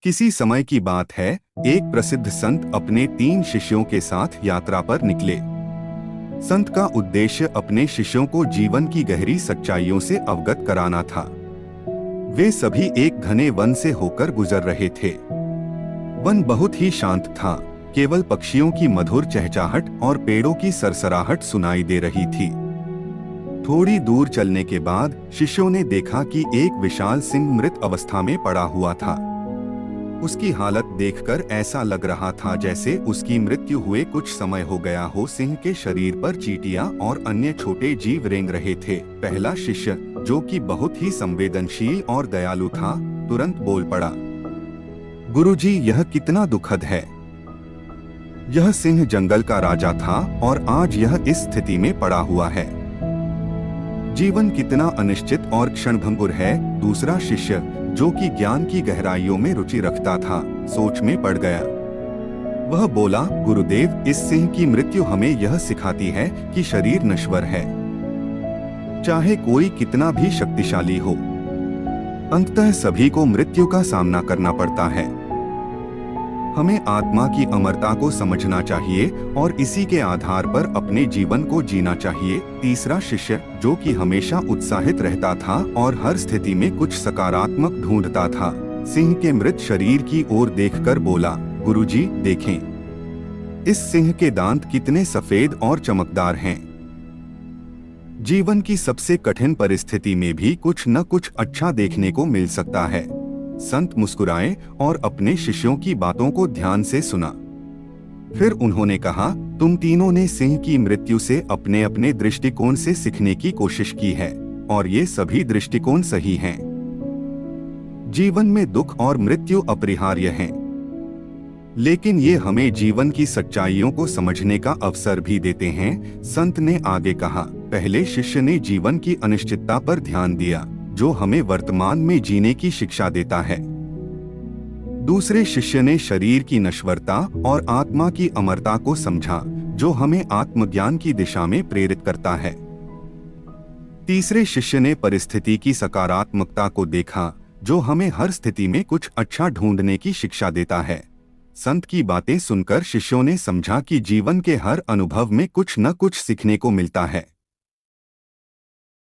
किसी समय की बात है, एक प्रसिद्ध संत अपने 3 शिष्यों के साथ यात्रा पर निकले। संत का उद्देश्य अपने शिष्यों को जीवन की गहरी सच्चाइयों से अवगत कराना था। वे सभी एक घने वन से होकर गुजर रहे थे। वन बहुत ही शांत था, केवल पक्षियों की मधुर चहचहाट और पेड़ों की सरसराहट सुनाई दे रही थी। थोड़ी दूर चलने के बाद शिष्यों ने देखा कि एक विशाल सिंह मृत अवस्था में पड़ा हुआ था। उसकी हालत देखकर ऐसा लग रहा था जैसे उसकी मृत्यु हुए कुछ समय हो गया हो। सिंह के शरीर पर चींटियां और अन्य छोटे जीव रेंग रहे थे। पहला शिष्य, जो कि बहुत ही संवेदनशील और दयालु था, तुरंत बोल पड़ा, गुरुजी, यह कितना दुखद है। यह सिंह जंगल का राजा था और आज यह इस स्थिति में पड़ा हुआ है। जीवन कितना अनिश्चित और क्षणभंगुर है। दूसरा शिष्य, जो कि ज्ञान की गहराइयों में रुचि रखता था, सोच में पड़ गया। वह बोला, गुरुदेव, इस सिंह की मृत्यु हमें यह सिखाती है कि शरीर नश्वर है, चाहे कोई कितना भी शक्तिशाली हो। अंततः सभी को मृत्यु का सामना करना पड़ता है। हमें आत्मा की अमरता को समझना चाहिए और इसी के आधार पर अपने जीवन को जीना चाहिए। तीसरा शिष्य, जो कि हमेशा उत्साहित रहता था और हर स्थिति में कुछ सकारात्मक ढूंढता था, सिंह के मृत शरीर की ओर देखकर बोला, गुरुजी, देखें, इस सिंह के दांत कितने सफेद और चमकदार हैं। जीवन की सबसे कठिन परिस्थिति में भी कुछ न कुछ अच्छा देखने को मिल सकता है। संत मुस्कुराए और अपने शिष्यों की बातों को ध्यान से सुना। फिर उन्होंने कहा, तुम तीनों ने सिंह की मृत्यु से अपने अपने दृष्टिकोण से सीखने की कोशिश की है और ये सभी दृष्टिकोण सही हैं। जीवन में दुख और मृत्यु अपरिहार्य हैं, लेकिन ये हमें जीवन की सच्चाइयों को समझने का अवसर भी देते हैं। संत ने आगे कहा, पहले शिष्य ने जीवन की अनिश्चितता पर ध्यान दिया, जो हमें वर्तमान में जीने की शिक्षा देता है। दूसरे शिष्य ने शरीर की नश्वरता और आत्मा की अमरता को समझा, जो हमें आत्मज्ञान की दिशा में प्रेरित करता है। तीसरे शिष्य ने परिस्थिति की सकारात्मकता को देखा, जो हमें हर स्थिति में कुछ अच्छा ढूंढने की शिक्षा देता है। संत की बातें सुनकर शिष्यों ने समझा कि जीवन के हर अनुभव में कुछ न कुछ सीखने को मिलता है।